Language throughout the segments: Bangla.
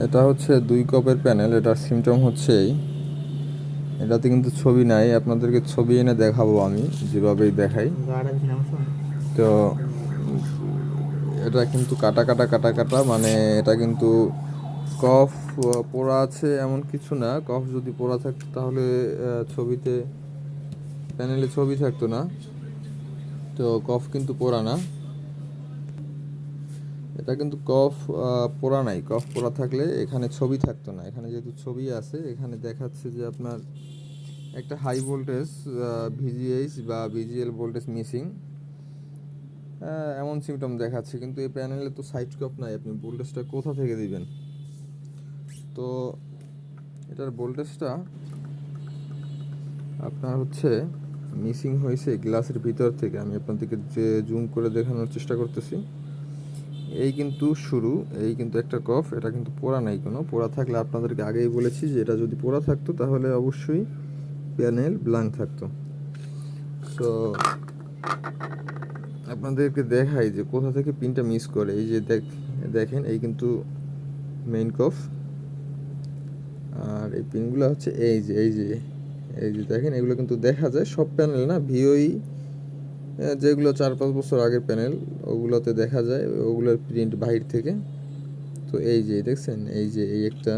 এটা হচ্ছে 2 কপের প্যানেল। এটার সিমটম হচ্ছে এটাতে কিন্তু ছবি নাই, আপনাদেরকে ছবি এনে দেখাবো আমি যেভাবেই দেখাই। তো এটা কিন্তু কাটা কাটা কাটা কাটা, মানে এটা কিন্তু কফ পোড়া আছে এমন কিছু না। কফ যদি পোড়া থাকতো তাহলে ছবিতে প্যানেলে ছবি থাকতো না। তো কফ কিন্তু পোড়া না, এটা কিন্তু কফ পোড়া নাই। কফ পোড়া থাকলে এখানে ছবি থাকতো না। এখানে যেহেতু ছবি আছে, এখানে দেখাচ্ছে যে আপনার একটা হাই ভোল্টেজ ভিজিএইচ বা ভিজিএল ভোল্টেজ মিসিং, এমন সিমটম দেখাচ্ছে। কিন্তু এই প্যানেলে তো সাইড কফ নাই, আপনি ভোল্টেজটা কোথা থেকে দিবেন? তো এটার ভোল্টেজটা আপনার হচ্ছে মিসিং হয়েছে গ্লাসের ভিতর থেকে। আমি আপনাদেরকে যে জুম করে দেখানোর চেষ্টা করতেছি। এই কিন্তু শুরু, এই কিন্তু একটা কফ, এটা কিন্তু পোড়া নাই কোনো। পোড়া থাকলে আপনাদেরকে আগেই বলেছি যে এটা যদি পোড়া থাকতো তাহলে অবশ্যই প্যানেল ব্ল্যাঙ্ক থাকতো। তো আপনাদেরকে দেখাই যে কোথা থেকে পিনটা মিস করে। এই যে দেখেন, এই কিন্তু মেইন কফ, আর এই পিনগুলো হচ্ছে এই যে দেখেন, এগুলো কিন্তু দেখা যায়। সব প্যানেল না, ভিওই যেগুলো 4-5 বছর আগের প্যানেল ওগুলোতে দেখা যায়, ওগুলোর প্রিন্ট বাহির থেকে। তো এই যে দেখছেন, এই যে এই একটা,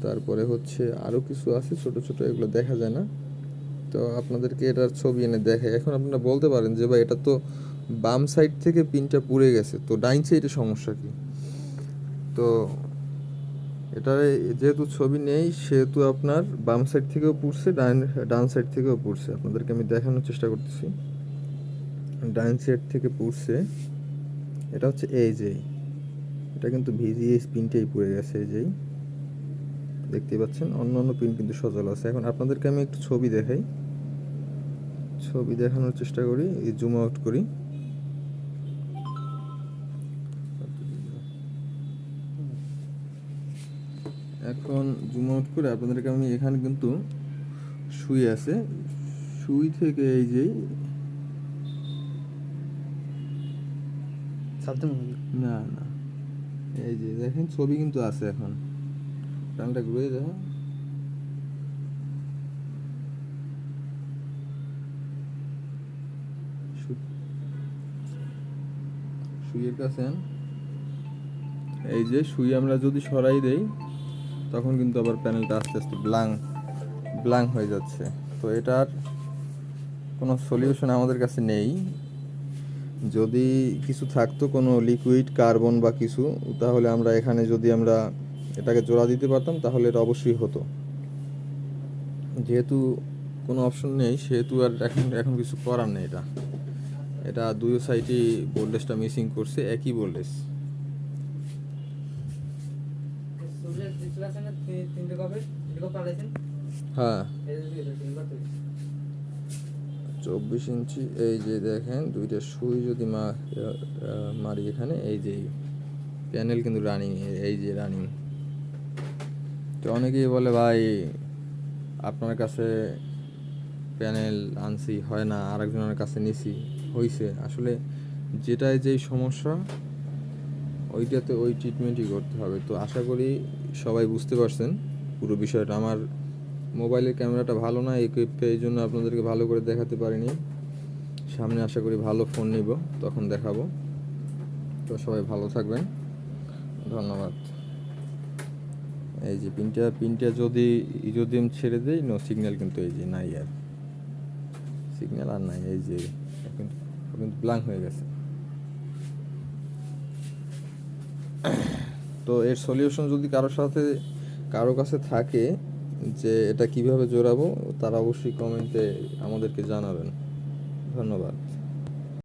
তারপরে হচ্ছে আরও কিছু আছে ছোট ছোট, এগুলো দেখা যায় না। তো আপনাদেরকে এটার ছবি এনে দেখাই। এখন আপনারা বলতে পারেন যে ভাই এটা তো বাম সাইড থেকে পিনটা পুড়ে গেছে, তো ডাইন সাইডে সমস্যা কি? তো এটা যেহেতু ছবি নেই সেহেতু আপনার বাম সাইড থেকেও পুড়ছে, ডান সাইড থেকেও পুড়ছে। আপনাদেরকে আমি দেখানোর চেষ্টা করতেছি। ডান সাইড থেকে পুড়ছে, এটা হচ্ছে এই যে, এটা কিন্তু ভিজিএস পিনটাই পুড়ে গেছে। এই যেই দেখতে পাচ্ছেন, অন্য অন্য পিন কিন্তু সচল আছে। এখন আপনাদেরকে আমি একটু ছবি দেখাই, ছবি দেখানোর চেষ্টা করি, জুম আউট করি। এখন জুম আউট করে আপনাদেরকে আমি, এখানে কিন্তু সুই আছে, সুই থেকে এই যে, না না, এই যে দেখেন ছবি কিন্তু আছে। এখন টানটা ঘুরে দেখো, সুইয়ের কাছে এই যে সুই আমরা যদি সরাই দেই তখন কিন্তু আবার প্যানেলটা আস্তে আস্তে ব্ল্যাঙ্ক হয়ে যাচ্ছে। তো এটার কোনো সলিউশন আমাদের কাছে নেই। যদি কিছু থাকতো, কোনো লিকুইড কার্বন বা কিছু, তাহলে আমরা এখানে যদি আমরা এটাকে জোড়া দিতে পারতাম তাহলে এটা অবশ্যই হতো। যেহেতু কোনো অপশন নেই সেহেতু আর এখন কিছু করার নেই। এটা দুই সাইডই ভোল্টেজটা মিসিং করছে, একই ভোল্টেজ। হ্যাঁ, 24 ইঞ্চি। এই যে দেখেন, দুইটা সুই যদি মারি এখানে, এই যে প্যানেল কিন্তু রানিং, এই যে রানিং। তো অনেকেই বলে ভাই আপনার কাছে প্যানেল আনছি হয় না, আরেকজনের কাছে নিছি হইছে। আসলে যেটাই যেই সমস্যা ওইটাতে ওই ট্রিটমেন্টই করতে হবে। তো আশা করি সবাই বুঝতে পারছেন পুরো বিষয়টা। আমার মোবাইলের ক্যামেরাটা ভালো না, এই জন্য আপনাদেরকে ভালো করে দেখাতে পারিনি। সামনে আশা করি ভালো ফোন নিব, তখন দেখাবো। তো সবাই ভালো থাকবেন, ধন্যবাদ। এই যে পিনটা যদি আমি ছেড়ে দিই, নো সিগন্যাল কিন্তু এই যে নাই, আর সিগন্যাল আর নাই। এই যে কিন্তু ব্ল্যাঙ্ক হয়ে গেছে। তো এর সলিউশন যদি কারো কাছে থাকে যে এটা কিভাবে জোড়াবো, তারা অবশ্যই কমেন্টে আমাদেরকে জানাবেন। ধন্যবাদ।